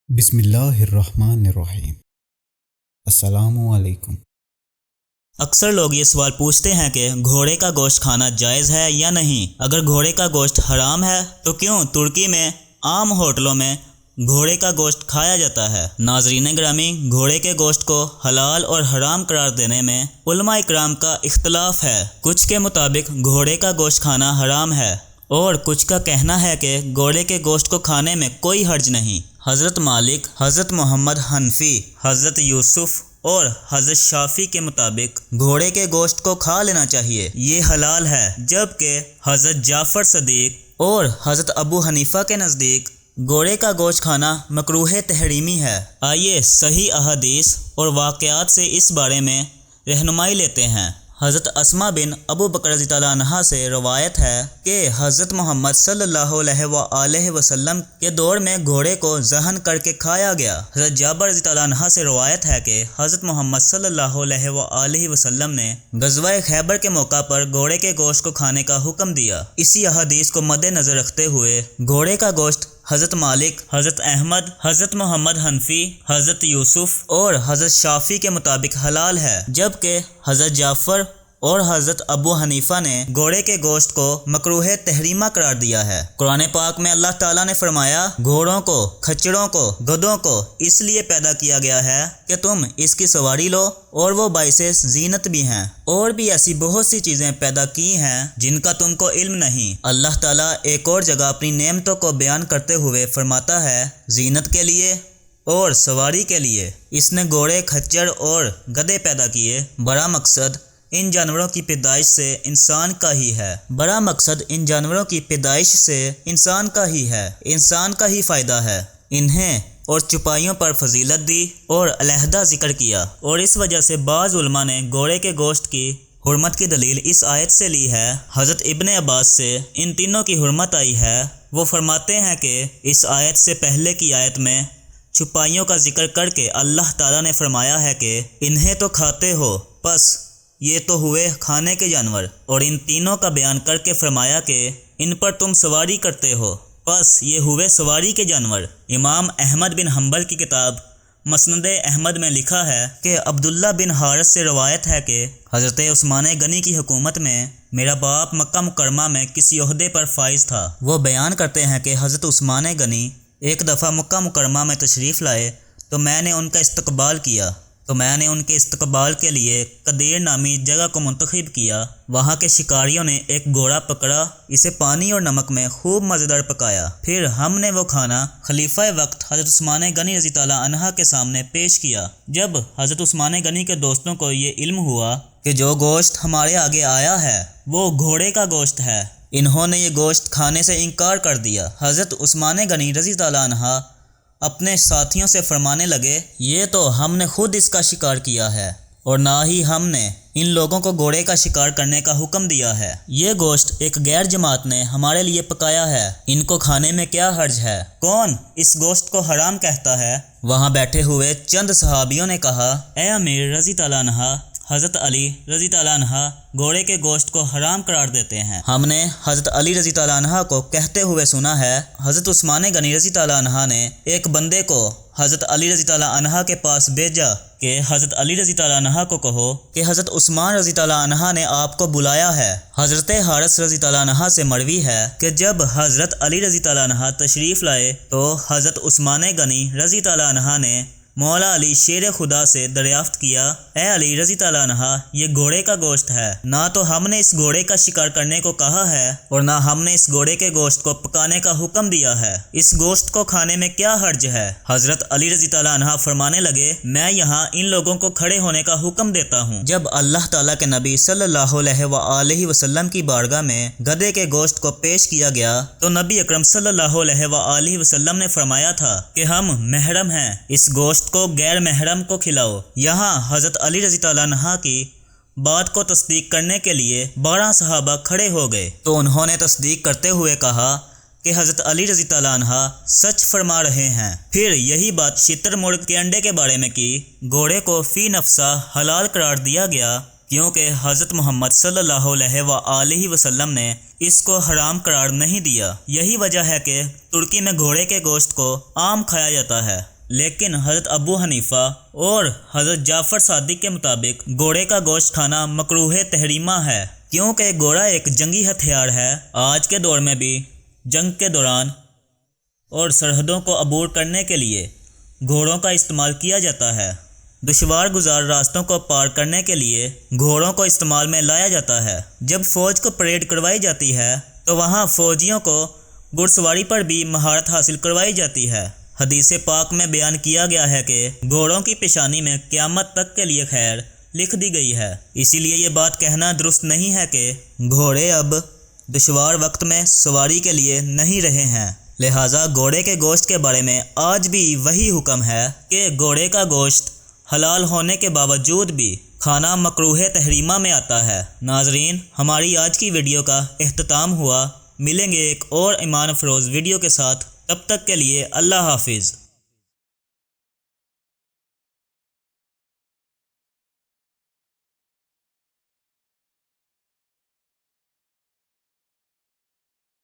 بسم اللہ الرحمن الرحیم۔ السلام علیکم۔ اکثر لوگ یہ سوال پوچھتے ہیں کہ گھوڑے کا گوشت کھانا جائز ہے یا نہیں۔ اگر گھوڑے کا گوشت حرام ہے تو کیوں ترکی میں عام ہوٹلوں میں گھوڑے کا گوشت کھایا جاتا ہے؟ ناظرین گرامی، گھوڑے کے گوشت کو حلال اور حرام قرار دینے میں علماء اکرام کا اختلاف ہے۔ کچھ کے مطابق گھوڑے کا گوشت کھانا حرام ہے اور کچھ کا کہنا ہے کہ گھوڑے کے گوشت کو کھانے میں کوئی حرج نہیں۔ حضرت مالک، حضرت محمد حنفی، حضرت یوسف اور حضرت شافعی کے مطابق گھوڑے کے گوشت کو کھا لینا چاہیے، یہ حلال ہے، جبکہ حضرت جعفر صدیق اور حضرت ابو حنیفہ کے نزدیک گھوڑے کا گوشت کھانا مکروہ تحریمی ہے۔ آئیے صحیح احادیث اور واقعات سے اس بارے میں رہنمائی لیتے ہیں۔ حضرت اسماء بن ابو بکر رضی اللہ عنہا سے روایت ہے کہ حضرت محمد صلی اللہ علیہ وآلہ وسلم کے دور میں گھوڑے کو ذبح کر کے کھایا گیا۔ حضرت جابر رضی اللہ عنہ سے روایت ہے کہ حضرت محمد صلی اللہ علیہ وآلہ وسلم نے غزوہ خیبر کے موقع پر گھوڑے کے گوشت کو کھانے کا حکم دیا۔ اسی احادیث کو مد نظر رکھتے ہوئے گھوڑے کا گوشت حضرت مالک، حضرت احمد، حضرت محمد حنفی، حضرت یوسف اور حضرت شافعی کے مطابق حلال ہے، جبکہ حضرت جعفر اور حضرت ابو حنیفہ نے گھوڑے کے گوشت کو مکروہ تحریمہ قرار دیا ہے۔ قرآن پاک میں اللہ تعالیٰ نے فرمایا، گھوڑوں کو، کھچڑوں کو، گدھوں کو اس لیے پیدا کیا گیا ہے کہ تم اس کی سواری لو اور وہ باعث زینت بھی ہیں، اور بھی ایسی بہت سی چیزیں پیدا کی ہیں جن کا تم کو علم نہیں۔ اللہ تعالیٰ ایک اور جگہ اپنی نعمتوں کو بیان کرتے ہوئے فرماتا ہے، زینت کے لیے اور سواری کے لیے اس نے گھوڑے، کھچر اور گدھے پیدا کیے۔ بڑا مقصد ان جانوروں کی پیدائش سے انسان کا ہی ہے۔ بڑا مقصد ان جانوروں کی پیدائش سے انسان کا ہی ہے، انسان کا ہی فائدہ ہے۔ انہیں اور چپائیوں پر فضیلت دی اور علیحدہ ذکر کیا، اور اس وجہ سے بعض علماء نے گھوڑے کے گوشت کی حرمت کی دلیل اس آیت سے لی ہے۔ حضرت ابن عباس سے ان تینوں کی حرمت آئی ہے۔ وہ فرماتے ہیں کہ اس آیت سے پہلے کی آیت میں چپائیوں کا ذکر کر کے اللہ تعالیٰ نے فرمایا ہے کہ انہیں تو کھاتے ہو، پس یہ تو ہوئے کھانے کے جانور، اور ان تینوں کا بیان کر کے فرمایا کہ ان پر تم سواری کرتے ہو، پس یہ ہوئے سواری کے جانور۔ امام احمد بن حنبل کی کتاب مسند احمد میں لکھا ہے کہ عبداللہ بن حارث سے روایت ہے کہ حضرت عثمان غنی کی حکومت میں میرا باپ مکہ مکرمہ میں کسی عہدے پر فائز تھا۔ وہ بیان کرتے ہیں کہ حضرت عثمان غنی ایک دفعہ مکہ مکرمہ میں تشریف لائے تو میں نے ان کا استقبال کیا، تو میں نے ان کے استقبال کے لیے قدیر نامی جگہ کو منتخب کیا۔ وہاں کے شکاریوں نے ایک گھوڑا پکڑا، اسے پانی اور نمک میں خوب مزیدار پکایا، پھر ہم نے وہ کھانا خلیفہ وقت حضرت عثمان غنی رضی اللہ عنہ کے سامنے پیش کیا۔ جب حضرت عثمان غنی کے دوستوں کو یہ علم ہوا کہ جو گوشت ہمارے آگے آیا ہے وہ گھوڑے کا گوشت ہے، انہوں نے یہ گوشت کھانے سے انکار کر دیا۔ حضرت عثمان غنی رضی اللہ عنہ اپنے ساتھیوں سے فرمانے لگے، یہ تو ہم نے خود اس کا شکار کیا ہے، اور نہ ہی ہم نے ان لوگوں کو گھوڑے کا شکار کرنے کا حکم دیا ہے۔ یہ گوشت ایک غیر جماعت نے ہمارے لیے پکایا ہے، ان کو کھانے میں کیا حرج ہے؟ کون اس گوشت کو حرام کہتا ہے؟ وہاں بیٹھے ہوئے چند صحابیوں نے کہا، اے امیر رضی اللہ عنہ، حضرت علی رضی اللہ عنہ گھوڑے کے گوشت کو حرام قرار دیتے ہیں۔ ہم نے حضرت علی رضی اللہ عنہ کو کہتے ہوئے سنا ہے۔ حضرت عثمان غنی رضی اللہ عنہ نے ایک بندے کو حضرت علی رضی اللہ عنہ کے پاس بھیجا کہ حضرت علی رضی اللہ عنہ کو کہو کہ حضرت عثمان رضی اللہ عنہ نے آپ کو بلایا ہے۔ حضرت حارث رضی اللہ عنہ سے مروی ہے کہ جب حضرت علی رضی اللہ عنہ تشریف لائے تو حضرت عثمان غنی رضی اللہ عنہ نے مولا علی شیر خدا سے دریافت کیا، اے علی رضی اللہ عنہ، یہ گھوڑے کا گوشت ہے، نہ تو ہم نے اس گھوڑے کا شکار کرنے کو کہا ہے اور نہ ہم نے اس گھوڑے کے گوشت کو پکانے کا حکم دیا ہے، اس گوشت کو کھانے میں کیا حرج ہے؟ حضرت علی رضی اللہ عنہ فرمانے لگے، میں یہاں ان لوگوں کو کھڑے ہونے کا حکم دیتا ہوں۔ جب اللہ تعالیٰ کے نبی صلی اللہ علیہ وآلہ وسلم کی بارگاہ میں گدھے کے گوشت کو پیش کیا گیا تو نبی اکرم صلی اللہ علیہ وآلہ وسلم نے فرمایا تھا کہ ہم محرم ہیں، اس گوشت کو غیر محرم کو کھلاؤ۔ یہاں حضرت علی رضی اللہ عنہ کی بات کو تصدیق کرنے کے لیے 12 صحابہ کھڑے ہو گئے تو انہوں نے تصدیق کرتے ہوئے کہا کہ حضرت علی رضی اللہ عنہ سچ فرما رہے ہیں۔ پھر یہی بات شتر مرغ کے انڈے کے بارے میں کی۔ گھوڑے کو فی نفسہ حلال قرار دیا گیا کیونکہ حضرت محمد صلی اللہ علیہ وآلہ وسلم نے اس کو حرام قرار نہیں دیا۔ یہی وجہ ہے کہ ترکی میں گھوڑے کے گوشت کو عام کھایا جاتا ہے۔ لیکن حضرت ابو حنیفہ اور حضرت جعفر صادق کے مطابق گھوڑے کا گوشت کھانا مکروہ تحریمہ ہے، کیونکہ گھوڑا ایک جنگی ہتھیار ہے۔ آج کے دور میں بھی جنگ کے دوران اور سرحدوں کو عبور کرنے کے لیے گھوڑوں کا استعمال کیا جاتا ہے۔ دشوار گزار راستوں کو پار کرنے کے لیے گھوڑوں کو استعمال میں لایا جاتا ہے۔ جب فوج کو پریڈ کروائی جاتی ہے تو وہاں فوجیوں کو گھڑ سواری پر بھی مہارت حاصل کروائی جاتی ہے۔ حدیث پاک میں بیان کیا گیا ہے کہ گھوڑوں کی پیشانی میں قیامت تک کے لیے خیر لکھ دی گئی ہے، اسی لیے یہ بات کہنا درست نہیں ہے کہ گھوڑے اب دشوار وقت میں سواری کے لیے نہیں رہے ہیں۔ لہٰذا گھوڑے کے گوشت کے بارے میں آج بھی وہی حکم ہے کہ گھوڑے کا گوشت حلال ہونے کے باوجود بھی کھانا مکروہ تحریمہ میں آتا ہے۔ ناظرین، ہماری آج کی ویڈیو کا اختتام ہوا۔ ملیں گے ایک اور ایمان افروز ویڈیو کے ساتھ، تب تک کے لیے اللہ حافظ۔